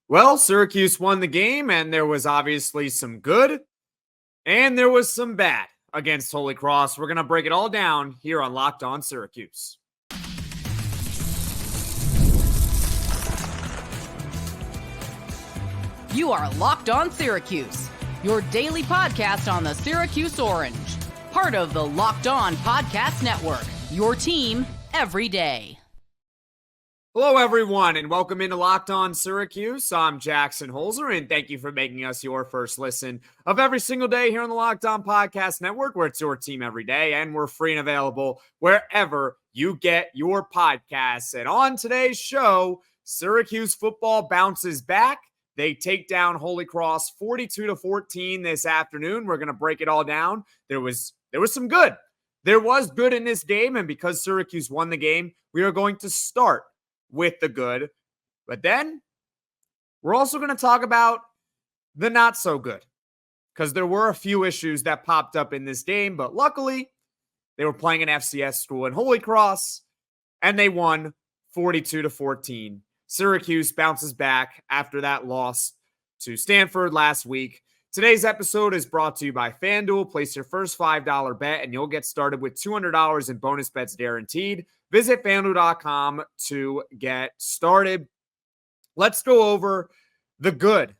Well, Syracuse won the game, and there was obviously some good, and there was some bad against Holy Cross. We're going to break it all down here on Locked On Syracuse. You are Locked On Syracuse, your daily podcast on the Syracuse Orange, part of the Locked On Podcast Network, your team every day. Hello, everyone, and welcome into Locked On Syracuse. I'm Jackson Holzer, and thank you for making us your first listen of every single day here on the Locked On Podcast Network, where it's your team every day, and we're free and available wherever you get your podcasts. And on today's show, Syracuse football bounces back. They take down Holy Cross 42-14 this afternoon. We're going to break it all down. There was some good. There was good in this game, and because Syracuse won the game, we are going to start with the good. But then we're also going to talk about the not so good, because there were a few issues that popped up in this game, but luckily they were playing an FCS school in Holy Cross, and they won 42-14. Syracuse bounces back after that loss to Stanford last week. Today's episode is brought to you by FanDuel. Place your first $5 bet and you'll get started with $200 in bonus bets guaranteed. Visit FanDuel.com to get started. Let's go over the good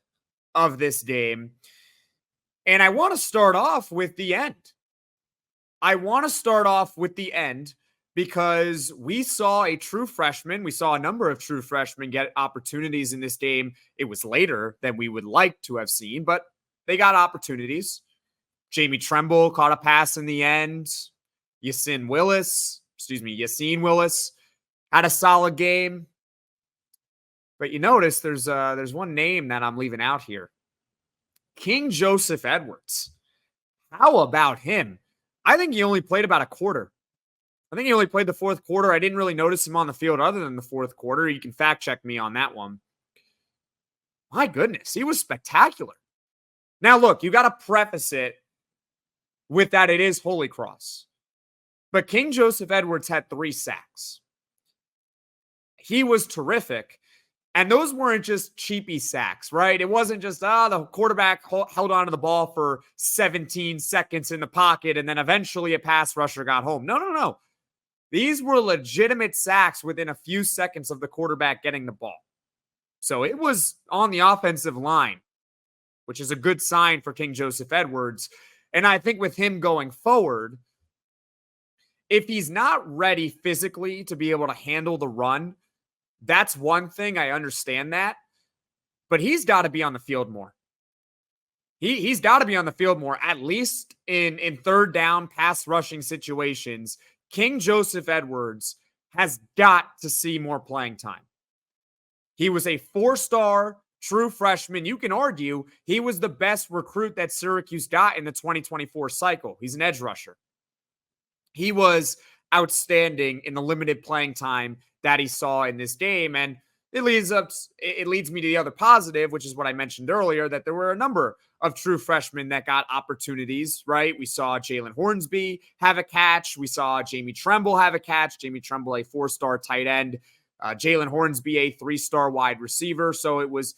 of this game. And I want to start off with the end. Because we saw a true freshman. We saw a number of true freshmen get opportunities in this game. It was later than we would like to have seen, but they got opportunities. Jamie Tremble caught a pass in the end. Yassine Willis had a solid game. But you notice there's one name that I'm leaving out here. KingJosepth Edwards. How about him? I think he only played about a quarter. I think he only played the fourth quarter. I didn't really notice him on the field other than the fourth quarter. You can fact check me on that one. My goodness, he was spectacular. Now, look, you got to preface it with that it is Holy Cross. But KingJosepth Edwards had 3 sacks. He was terrific. And those weren't just cheapy sacks, right? It wasn't just, the quarterback held onto the ball for 17 seconds in the pocket and then eventually a pass rusher got home. No. These were legitimate sacks within a few seconds of the quarterback getting the ball. So it was on the offensive line, which is a good sign for KingJosepth Edwards. And I think with him going forward, if he's not ready physically to be able to handle the run, that's one thing. I understand that. But he's got to be on the field more. He's got to be on the field more, at least in third down pass rushing situations. KingJosepth Edwards has got to see more playing time. He was a 4-star true freshman. You can argue he was the best recruit that Syracuse got in the 2024 cycle. He's an edge rusher. He was outstanding in the limited playing time that he saw in this game. And it leads me to the other positive, which is what I mentioned earlier, that there were a number of true freshmen that got opportunities, right? We saw Jalen Hornsby have a catch. We saw Jamie Tremble have a catch. Jamie Tremble, a 4-star tight end. Jalen Hornsby, a 3-star wide receiver. So it was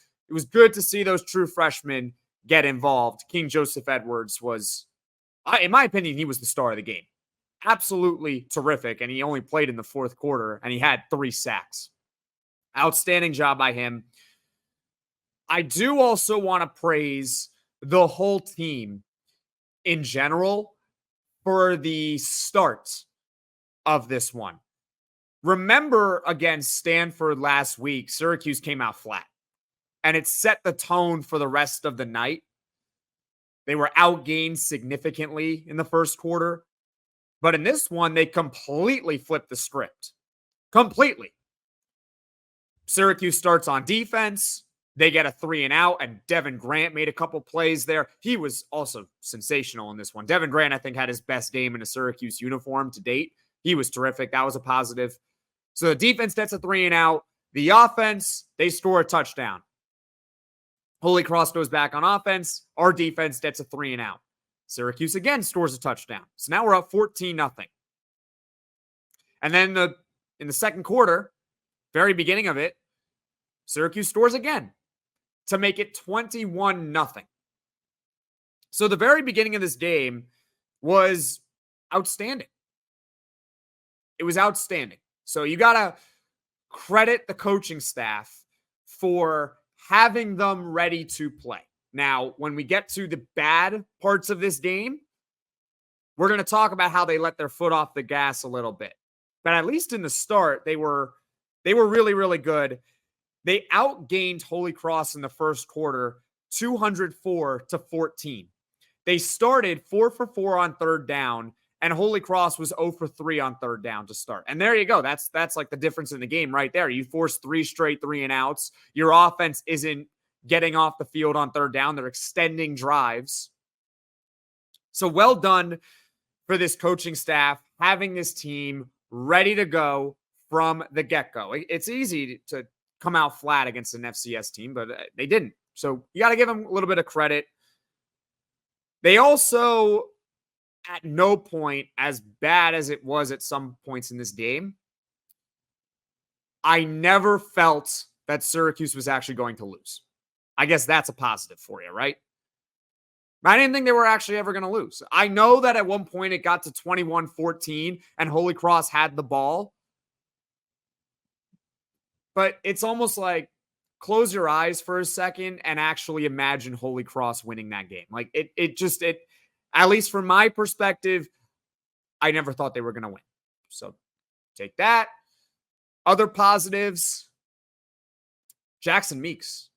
good to see those true freshmen get involved. KingJosepth Edwards was, in my opinion, he was the star of the game. Absolutely terrific. And he only played in the fourth quarter and he had 3 sacks. Outstanding job by him. I do also want to praise the whole team in general for the start of this one. Remember against Stanford last week, Syracuse came out flat and it set the tone for the rest of the night. They were outgained significantly in the first quarter, but in this one, they completely flipped the script. Completely. Syracuse starts on defense. They get a 3-and-out, and Devin Grant made a couple plays there. He was also sensational in this one. Devin Grant, I think, had his best game in a Syracuse uniform to date. He was terrific. That was a positive. So the defense gets a 3-and-out. The offense, they score a touchdown. Holy Cross goes back on offense. Our defense gets a 3-and-out. Syracuse again scores a touchdown. So now we're up 14-0. And then in the second quarter, very beginning of it, Syracuse scores again. to make it 21-0. So the very beginning of this game was outstanding. It was outstanding. So you got to credit the coaching staff for having them ready to play. Now, when we get to the bad parts of this game, we're going to talk about how they let their foot off the gas a little bit. But at least in the start, they were really, really good. They outgained Holy Cross in the first quarter, 204-14. They started 4 for 4 on third down, and Holy Cross was 0 for 3 on third down to start. And there you go. That's like the difference in the game right there. You force 3 straight 3-and-outs. Your offense isn't getting off the field on third down. They're extending drives. So well done for this coaching staff, having this team ready to go from the get-go. It's easy to come out flat against an FCS team, but they didn't. So you got to give them a little bit of credit. They also, at no point, as bad as it was at some points in this game, I never felt that Syracuse was actually going to lose. I guess that's a positive for you, right? I didn't think they were actually ever going to lose. I know that at one point it got to 21-14 and Holy Cross had the ball. But it's almost like close your eyes for a second and actually imagine Holy Cross winning that game. Like it at least from my perspective, I never thought they were going to win. So take that. Other positives, Jackson Meeks.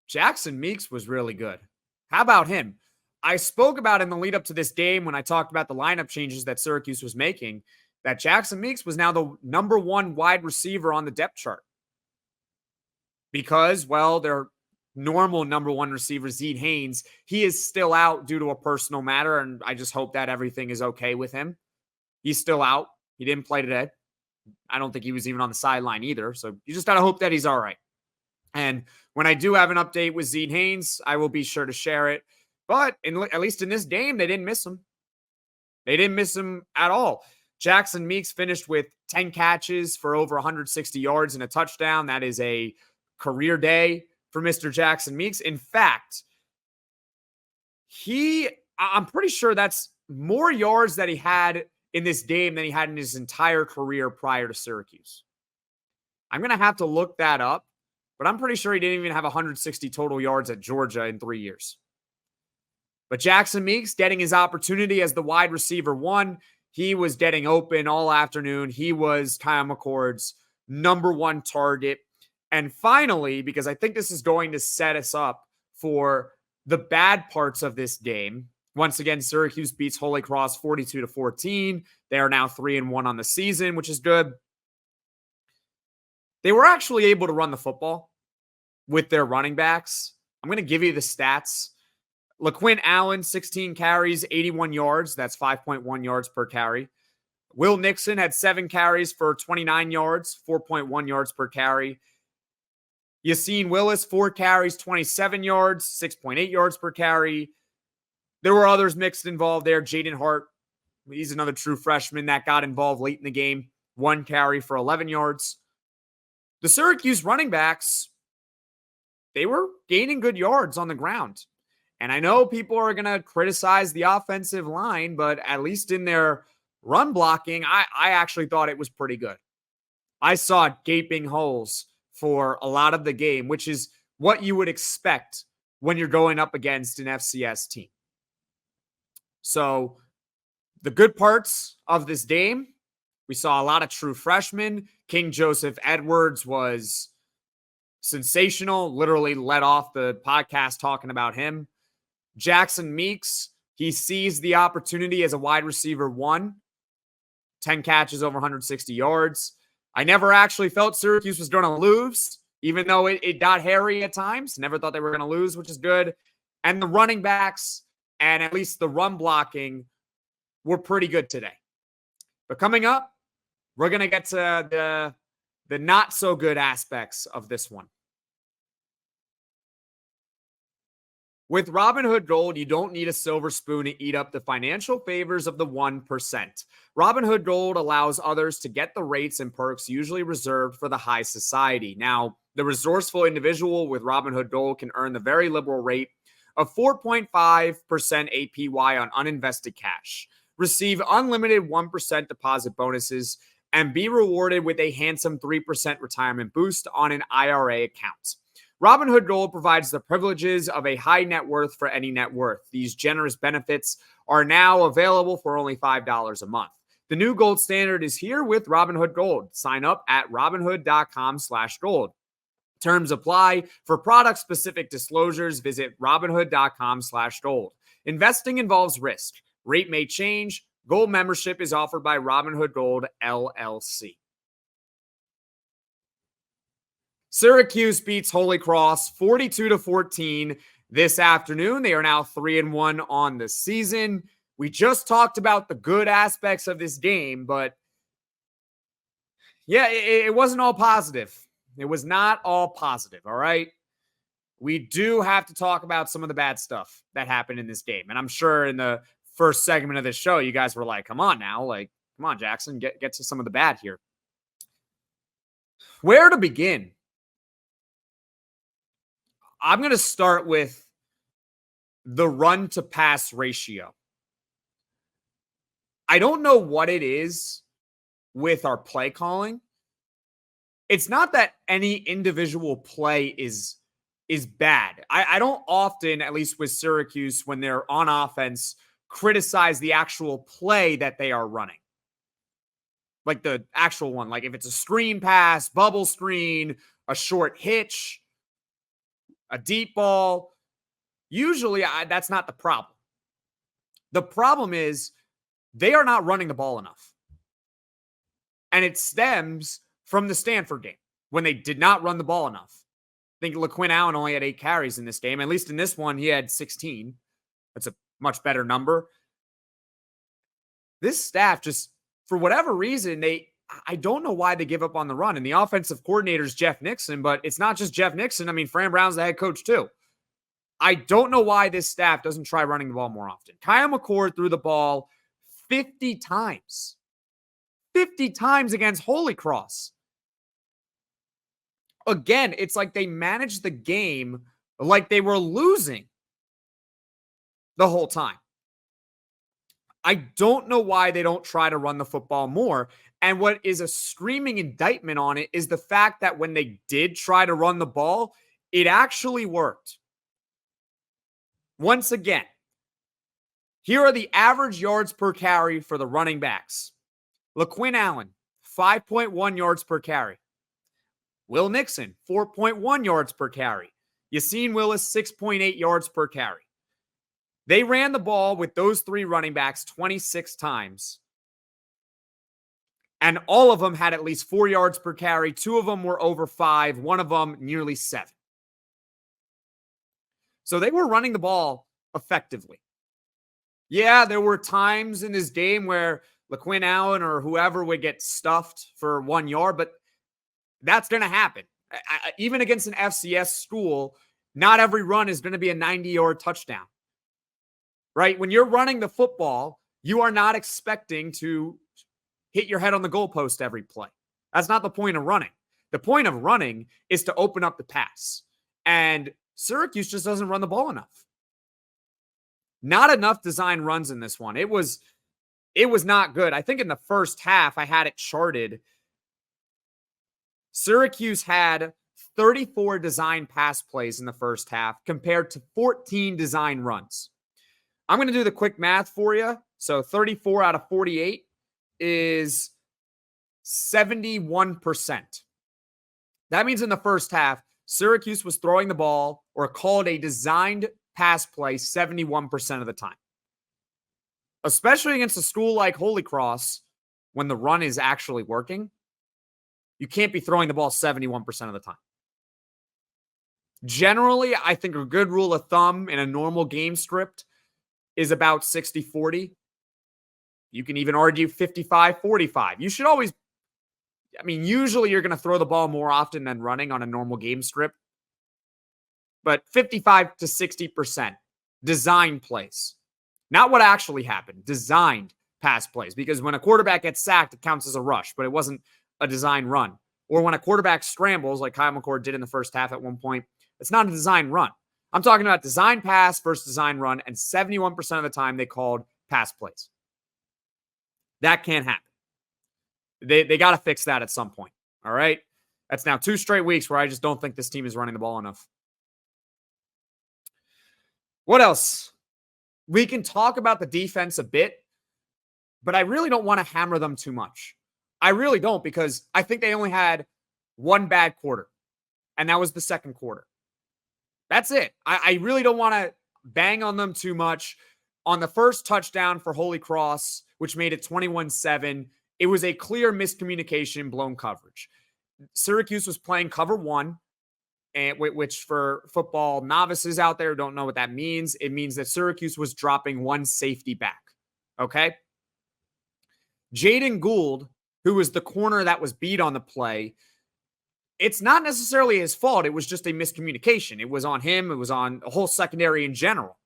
Jackson Meeks was really good. How about him? I spoke about in the lead up to this game when I talked about the lineup changes that Syracuse was making, that Jackson Meeks was now the number 1 wide receiver on the depth chart. Because, well, their normal number 1 receiver, Zeed Haynes, he is still out due to a personal matter, and I just hope that everything is okay with him. He's still out. He didn't play today. I don't think he was even on the sideline either, so you just got to hope that he's all right. And when I do have an update with Zeed Haynes, I will be sure to share it. But at least in this game, they didn't miss him. They didn't miss him at all. Jackson Meeks finished with 10 catches for over 160 yards and a touchdown. That is a career day for Mr. Jackson Meeks. In fact, I'm pretty sure that's more yards that he had in this game than he had in his entire career prior to Syracuse. I'm going to have to look that up, but I'm pretty sure he didn't even have 160 total yards at Georgia in 3 years. But Jackson Meeks getting his opportunity as the wide receiver 1. He was getting open all afternoon. He was Kyle McCord's number 1 target. And finally, because I think this is going to set us up for the bad parts of this game. Once again, Syracuse beats Holy Cross 42-14. They are now 3-1 on the season, which is good. They were actually able to run the football with their running backs. I'm going to give you the stats. LeQuint Allen, 16 carries, 81 yards. That's 5.1 yards per carry. Will Nixon had 7 carries for 29 yards, 4.1 yards per carry. Yassine Willis, 4 carries, 27 yards, 6.8 yards per carry. There were others mixed involved there. Jaden Hart, he's another true freshman that got involved late in the game. 1 carry for 11 yards. The Syracuse running backs, they were gaining good yards on the ground. And I know people are going to criticize the offensive line, but at least in their run blocking, I actually thought it was pretty good. I saw gaping holes for a lot of the game, which is what you would expect when you're going up against an FCS team. So the good parts of this game, we saw a lot of true freshmen. KingJosepth Edwards was sensational, literally led off the podcast talking about him. Jackson Meeks, he seized the opportunity as a wide receiver 1. 10 catches over 160 yards. I never actually felt Syracuse was going to lose, even though it got hairy at times. Never thought they were going to lose, which is good. And the running backs and at least the run blocking were pretty good today. But coming up, we're going to get to the not so good aspects of this one. With Robinhood Gold, you don't need a silver spoon to eat up the financial favors of the 1%. Robinhood Gold allows others to get the rates and perks usually reserved for the high society. Now, The resourceful individual with Robinhood Gold can earn the very liberal rate of 4.5% APY on uninvested cash, receive unlimited 1% deposit bonuses, and be rewarded with a handsome 3% retirement boost on an IRA account. Robinhood Gold provides the privileges of a high net worth for any net worth. These generous benefits are now available for only $5 a month. The new gold standard is here with Robinhood Gold. Sign up at Robinhood.com/gold. Terms apply. For product-specific disclosures, visit Robinhood.com/gold. Investing involves risk. Rate may change. Gold membership is offered by Robinhood Gold, LLC. Syracuse beats Holy Cross 42-14 this afternoon. They are now 3-1 on the season. We just talked about the good aspects of this game, but yeah, it wasn't all positive. It was not all positive, all right? We do have to talk about some of the bad stuff that happened in this game. And I'm sure in the first segment of this show, you guys were like, come on now. Like, come on, Jackson, get to some of the bad here. Where to begin? I'm going to start with the run to pass ratio. I don't know what it is with our play calling. It's not that any individual play is bad. I don't often, at least with Syracuse, when they're on offense, criticize the actual play that they are running. Like the actual one. Like if it's a screen pass, bubble screen, a short hitch, a deep ball. Usually that's not the problem. The problem is they are not running the ball enough. And it stems from the Stanford game when they did not run the ball enough. I think LeQuint Allen only had 8 carries in this game. At least in this one, he had 16. That's a much better number. This staff just, for whatever reason, I don't know why they give up on the run. And the offensive coordinator is Jeff Nixon, but it's not just Jeff Nixon. I mean, Fran Brown's the head coach too. I don't know why this staff doesn't try running the ball more often. Kyle McCord threw the ball 50 times. 50 times against Holy Cross. Again, it's like they managed the game like they were losing the whole time. I don't know why they don't try to run the football more. And what is a screaming indictment on it is the fact that when they did try to run the ball, it actually worked. Once again, here are the average yards per carry for the running backs. LeQuint Allen, 5.1 yards per carry. Will Nixon, 4.1 yards per carry. Yassine Willis, 6.8 yards per carry. They ran the ball with those 3 running backs 26 times. And all of them had at least 4 yards per carry. 2 of them were over 5. 1 of them nearly 7. So they were running the ball effectively. Yeah, there were times in this game where LeQuint Allen or whoever would get stuffed for 1 yard, but that's going to happen. Even against an FCS school, not every run is going to be a 90-yard touchdown. Right? When you're running the football, you are not expecting to hit your head on the goalpost every play. That's not the point of running. The point of running is to open up the pass. And Syracuse just doesn't run the ball enough. Not enough design runs in this one. It was not good. I think in the first half, I had it charted. Syracuse had 34 design pass plays in the first half compared to 14 design runs. I'm going to do the quick math for you. So 34 out of 48 is 71%. That means in the first half, Syracuse was throwing the ball or called a designed pass play 71% of the time. Especially against a school like Holy Cross, when the run is actually working, you can't be throwing the ball 71% of the time. Generally, I think a good rule of thumb in a normal game script is about 60-40. You can even argue 55-45. You should always, usually you're going to throw the ball more often than running on a normal game script. But 55 to 60% design plays. Not what actually happened, designed pass plays. Because when a quarterback gets sacked, it counts as a rush, but it wasn't a design run. or when a quarterback scrambles like Kyle McCord did in the first half at one point, it's not a design run. I'm talking about design pass versus design run, and 71% of the time they called pass plays. That can't happen. They got to fix that at some point, all right? That's now 2 straight weeks where I just don't think this team is running the ball enough. What else? We can talk about the defense a bit, but I really don't want to hammer them too much. I really don't, because I think they only had one bad quarter, and that was the second quarter. That's it. I really don't want to bang on them too much. On the first touchdown for Holy Cross, which made it 21-7, it was a clear miscommunication, blown coverage. Syracuse was playing cover 1, and which for football novices out there who don't know what that means, it means that Syracuse was dropping one safety back. Okay? Jaden Gould, who was the corner that was beat on the play, it's not necessarily his fault. It was just a miscommunication. It was on him. It was on the whole secondary in general.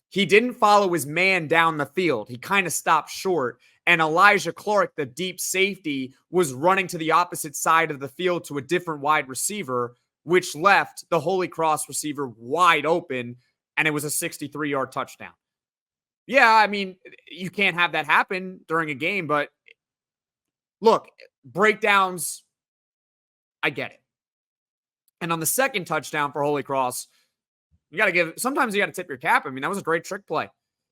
He didn't follow his man down the field. He kind of stopped short. And Elijah Clark, the deep safety, was running to the opposite side of the field to a different wide receiver, which left the Holy Cross receiver wide open, and it was a 63-yard touchdown. Yeah, I mean, you can't have that happen during a game, but look, breakdowns, I get it. And on the second touchdown for Holy Cross, sometimes you got to tip your cap. I mean, that was a great trick play.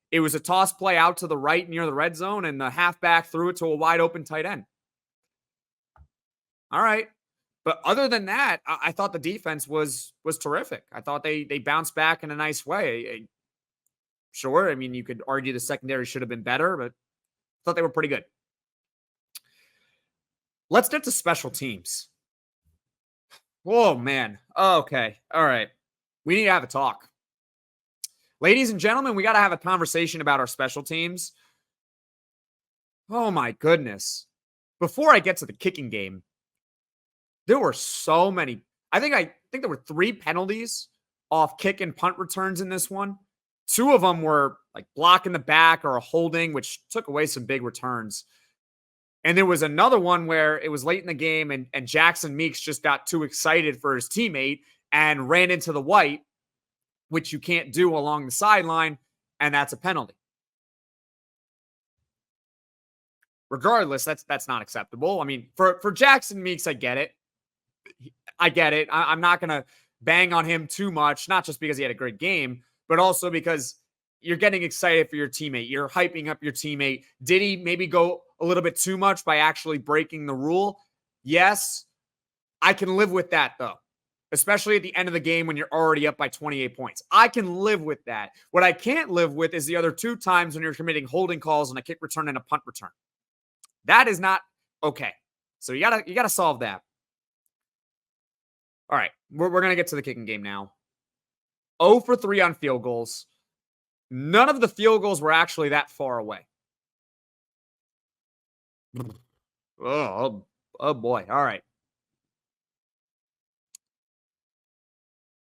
It was a toss play out to the right near the red zone, and the halfback threw it to a wide open tight end. All right. But other than that, I thought the defense was terrific. I thought they bounced back in a nice way. Sure, I mean, you could argue the secondary should have been better, but I thought they were pretty good. Let's get to special teams. Oh, man. Okay. All right. We need to have a talk. Ladies and gentlemen, we got to have a conversation about our special teams. Oh, my goodness. Before I get to the kicking game, there were so many. I think there were 3 penalties off kick and punt returns in this one. 2 of them were like blocking the back or a holding, which took away some big returns. And there was another one where it was late in the game and Jackson Meeks just got too excited for his teammate and ran into the white, which you can't do along the sideline, and that's a penalty. Regardless, that's not acceptable. I mean, for Jackson Meeks, I get it. I'm not going to bang on him too much, not just because he had a great game, but also because you're getting excited for your teammate. You're hyping up your teammate. Did he maybe go a little bit too much by actually breaking the rule? Yes. I can live with that, though, especially at the end of the game when you're already up by 28 points. I can live with that. What I can't live with is the other 2 times when you're committing holding calls on a kick return and a punt return. That is not okay. So you gotta solve that. All right, we're going to get to the kicking game now. 0 for 3 on field goals. None of the field goals were actually that far away. Oh boy. All right.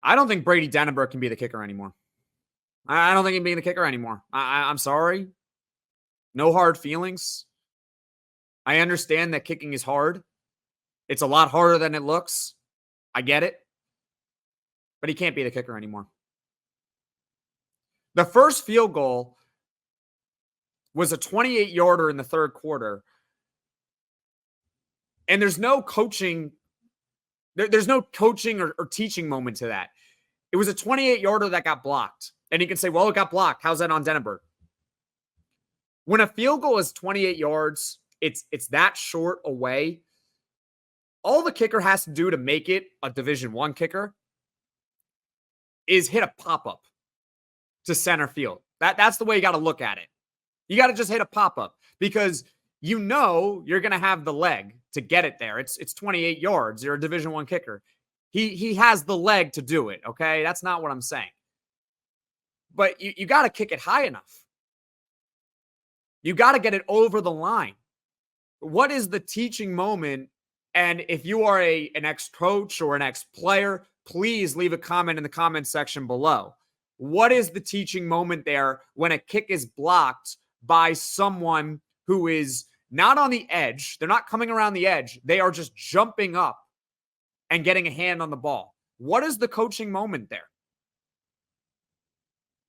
I don't think Brady Denenberg can be the kicker anymore. I don't think he can be the kicker anymore. I'm sorry. No hard feelings. I understand that kicking is hard. It's a lot harder than it looks. I get it. But he can't be the kicker anymore. The first field goal was a 28-yarder in the third quarter. And there's no coaching. There's no coaching or teaching moment to that. It was a 28-yarder that got blocked. And you can say, well, it got blocked. How's that on Denenberg? When a field goal is 28 yards, it's that short away. All the kicker has to do to make it a Division I kicker is hit a pop-up to center field. That's the way you got to look at it. You got to just hit a pop-up because you know you're going to have the leg to get it there. It's 28 yards. You're a Division I kicker. He has the leg to do it, okay? That's not what I'm saying. But you got to kick it high enough. You got to get it over the line. What is the teaching moment? And if you are an ex-coach or an ex-player, please leave a comment in the comment section below. What is the teaching moment there when a kick is blocked by someone who is not on the edge. They're not coming around the edge. They are just jumping up and getting a hand on the ball. What is the coaching moment there?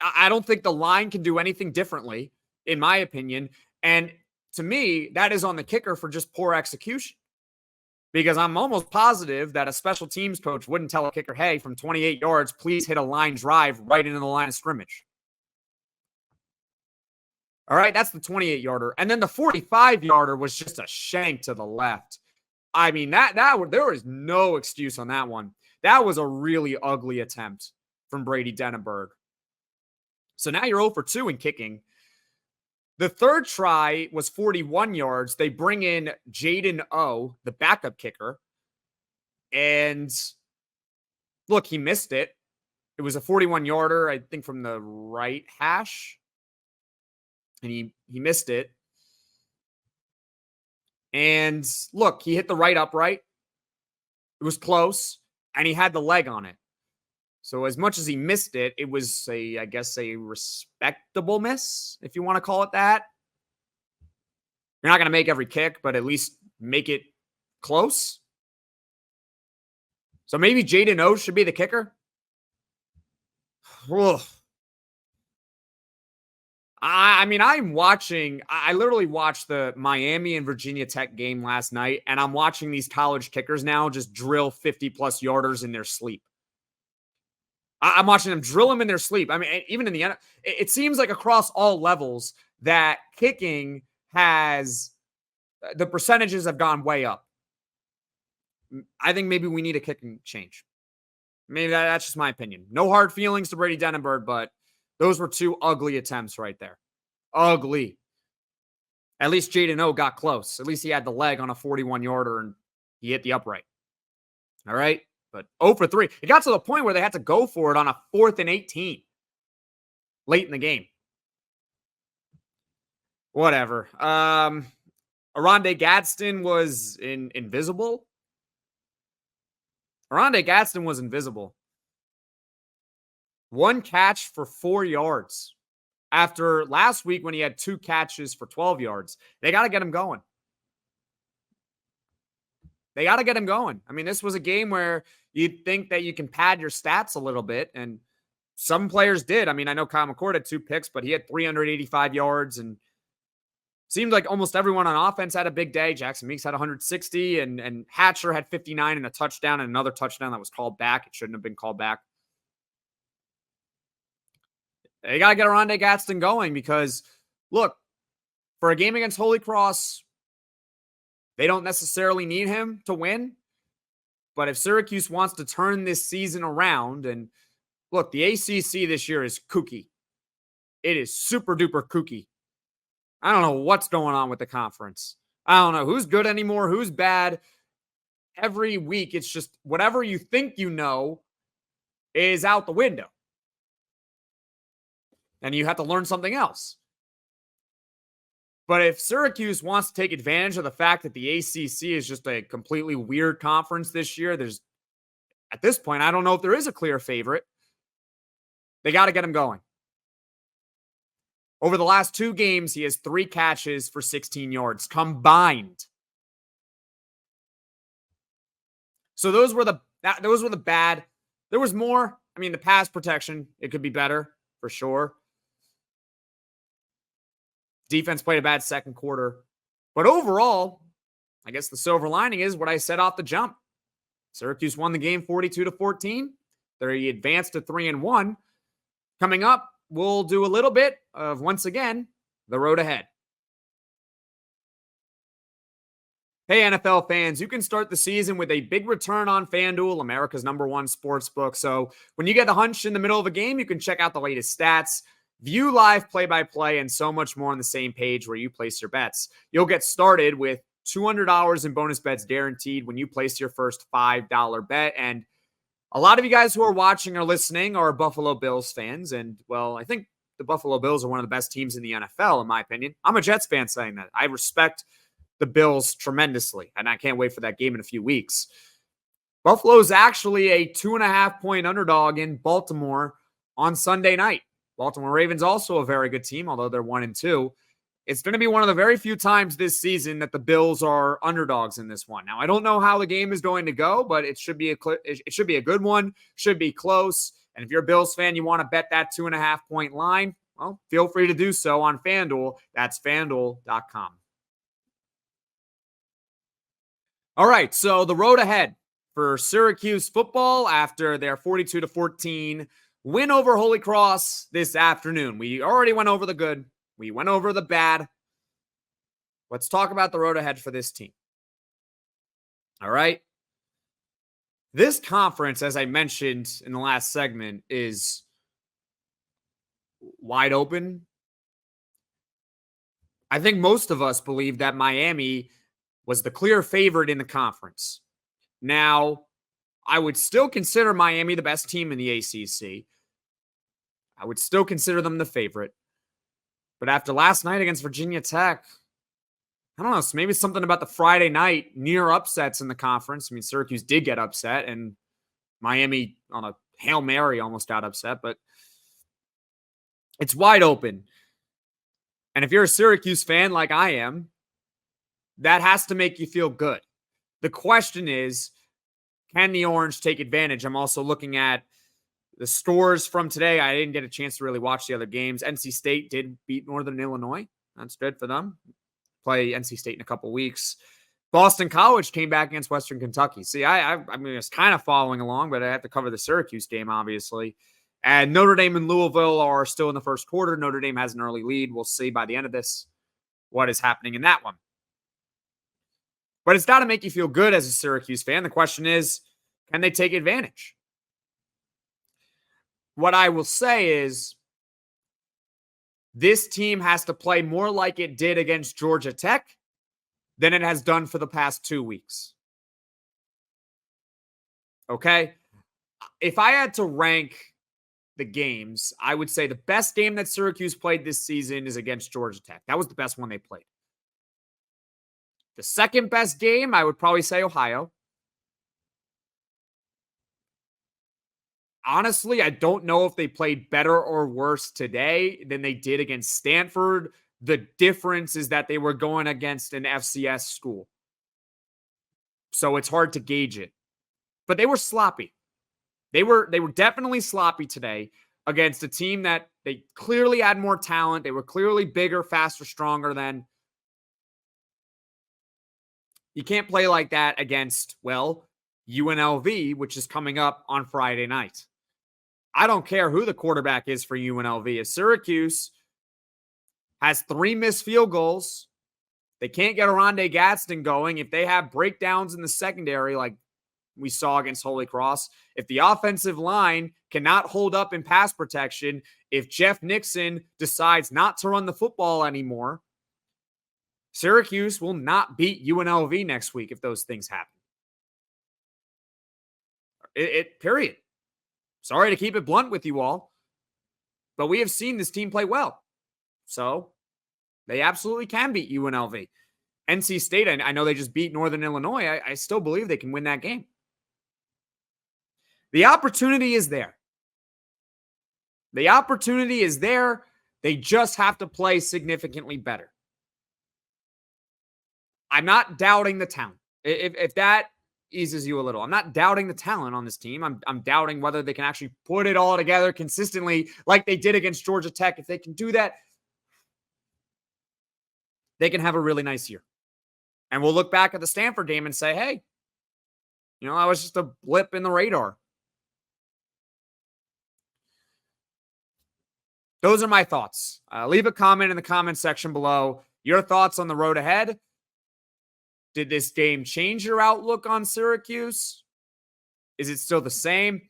I don't think the line can do anything differently, in my opinion. And to me, that is on the kicker for just poor execution. Because I'm almost positive that a special teams coach wouldn't tell a kicker, hey, from 28 yards, please hit a line drive right into the line of scrimmage. All right, that's the 28-yarder. And then the 45-yarder was just a shank to the left. I mean, there was no excuse on that one. That was a really ugly attempt from Brady Denenberg. So now you're 0 for 2 in kicking. The third try was 41 yards. They bring in Jaden O, the backup kicker. And look, he missed it. It was a 41-yarder, I think, from the right hash. And he missed it. And look, he hit the right upright. It was close, and he had the leg on it. So as much as he missed it, it was a respectable miss, if you want to call it that. You're not going to make every kick, but at least make it close. So maybe Jaden O should be the kicker. Ugh. I literally watched the Miami and Virginia Tech game last night, and I'm watching these college kickers now just drill 50-plus yarders in their sleep. I'm watching them drill them in their sleep. I mean, even in the end, it seems like across all levels that kicking the percentages have gone way up. I think maybe we need a kicking change. Maybe that's just my opinion. No hard feelings to Brady Denenberg, but those were two ugly attempts right there. Ugly. At least Jaden O got close. At least he had the leg on a 41-yarder and he hit the upright. All right? But 0 for 3. It got to the point where they had to go for it on a 4th and 18 late in the game. Whatever. Oronde Gadsden was invisible. Oronde Gadsden was invisible. 1 catch for 4 yards. After last week when he had 2 catches for 12 yards. They got to get him going. They got to get him going. I mean, this was a game where you'd think that you can pad your stats a little bit, and some players did. I mean, I know Kyle McCord had 2 picks, but he had 385 yards, and seemed like almost everyone on offense had a big day. Jackson Meeks had 160, and Hatcher had 59 and a touchdown, and another touchdown that was called back. It shouldn't have been called back. They got to get Oronde Gadsden going because, look, for a game against Holy Cross, they don't necessarily need him to win. But if Syracuse wants to turn this season around, and look, the ACC this year is kooky. It is super duper kooky. I don't know what's going on with the conference. I don't know who's good anymore, who's bad. Every week, it's just whatever you think you know is out the window. And you have to learn something else. But if Syracuse wants to take advantage of the fact that the ACC is just a completely weird conference this year, at this point, I don't know if there is a clear favorite. They got to get him going. Over the last 2 games, he has 3 catches for 16 yards combined. So those were the bad. There was more. I mean, the pass protection, it could be better for sure. Defense played a bad second quarter. But overall, I guess the silver lining is what I said off the jump. Syracuse won the game 42-14. They advanced to 3-1. Coming up, we'll do a little bit of, once again, the road ahead. Hey, NFL fans, you can start the season with a big return on FanDuel, America's #1 sportsbook. So when you get the hunch in the middle of a game, you can check out the latest stats, view live play-by-play, and so much more on the same page where you place your bets. You'll get started with $200 in bonus bets guaranteed when you place your first $5 bet. And a lot of you guys who are watching or listening are Buffalo Bills fans. And, well, I think the Buffalo Bills are one of the best teams in the NFL, in my opinion. I'm a Jets fan saying that. I respect the Bills tremendously, and I can't wait for that game in a few weeks. Buffalo's actually a 2.5-point underdog in Baltimore on Sunday night. Baltimore Ravens also a very good team, although they're 1-2. It's going to be one of the very few times this season that the Bills are underdogs in this one. Now, I don't know how the game is going to go, but it should be a good one, should be close. And if you're a Bills fan, you want to bet that 2.5-point line, well, feel free to do so on FanDuel. That's FanDuel.com. All right, so the road ahead for Syracuse football after their 42-14 win over Holy Cross this afternoon. We already went over the good. We went over the bad. Let's talk about the road ahead for this team. All right. This conference, as I mentioned in the last segment, is wide open. I think most of us believe that Miami was the clear favorite in the conference. Now, I would still consider Miami the best team in the ACC. I would still consider them the favorite. But after last night against Virginia Tech, I don't know, so maybe something about the Friday night near upsets in the conference. I mean, Syracuse did get upset, and Miami on a Hail Mary almost got upset, but it's wide open. And if you're a Syracuse fan like I am, that has to make you feel good. The question is, can the Orange take advantage? I'm also looking at the scores from today. I didn't get a chance to really watch the other games. NC State did beat Northern Illinois. That's good for them. Play NC State in a couple weeks. Boston College came back against Western Kentucky. See, I mean, it's kind of following along, but I have to cover the Syracuse game, obviously. And Notre Dame and Louisville are still in the first quarter. Notre Dame has an early lead. We'll see by the end of this what is happening in that one. But it's got to make you feel good as a Syracuse fan. The question is, can they take advantage? What I will say is this team has to play more like it did against Georgia Tech than it has done for the past 2 weeks. Okay? If I had to rank the games, I would say the best game that Syracuse played this season is against Georgia Tech. That was the best one they played. The second best game, I would probably say Ohio. Honestly, I don't know if they played better or worse today than they did against Stanford. The difference is that they were going against an FCS school. So it's hard to gauge it. But they were sloppy. They were definitely sloppy today against a team that they clearly had more talent. They were clearly bigger, faster, stronger than. You can't play like that against, well, UNLV, which is coming up on Friday night. I don't care who the quarterback is for UNLV. If Syracuse has 3 missed field goals, they can't get Oronde Gadsden going. If they have breakdowns in the secondary like we saw against Holy Cross, if the offensive line cannot hold up in pass protection, if Jeff Nixon decides not to run the football anymore, Syracuse will not beat UNLV next week if those things happen. Period. Sorry to keep it blunt with you all, but we have seen this team play well. So they absolutely can beat UNLV. NC State, I know they just beat Northern Illinois. I still believe they can win that game. The opportunity is there. The opportunity is there. They just have to play significantly better. I'm not doubting the talent. If that eases you a little, I'm not doubting the talent on this team. I'm doubting whether they can actually put it all together consistently like they did against Georgia Tech. If they can do that, they can have a really nice year. And we'll look back at the Stanford game and say, hey, I was just a blip in the radar. Those are my thoughts. Leave a comment in the comment section below. Your thoughts on the road ahead. Did this game change your outlook on Syracuse? Is it still the same?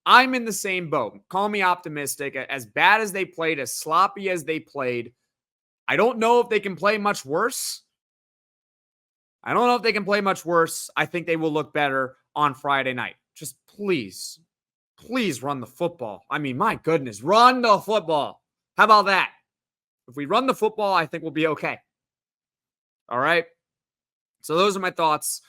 I'm in the same boat. Call me optimistic. As bad as they played, as sloppy as they played, I don't know if they can play much worse. I think they will look better on Friday night. Just please run the football. I mean, my goodness, run the football. How about that? If we run the football, I think we'll be okay. All right. So those are my thoughts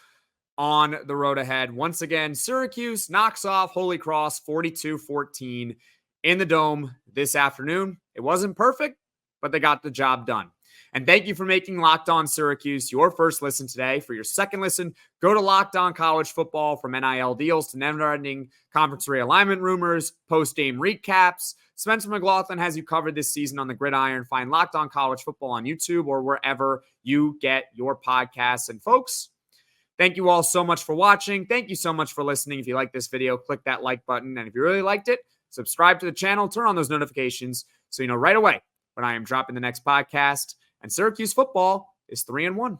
on the road ahead. Once again, Syracuse knocks off Holy Cross 42-14 in the Dome this afternoon. It wasn't perfect, but they got the job done. And thank you for making Locked On Syracuse your first listen today. For your second listen, go to Locked On College Football. From NIL deals to never-ending conference realignment rumors, post-game recaps, Spencer McLaughlin has you covered this season on the gridiron. Find Locked On College Football on YouTube or wherever you get your podcasts. And folks, thank you all so much for watching. Thank you so much for listening. If you like this video, click that like button. And if you really liked it, subscribe to the channel, turn on those notifications so you know right away when I am dropping the next podcast. And Syracuse football is 3-1.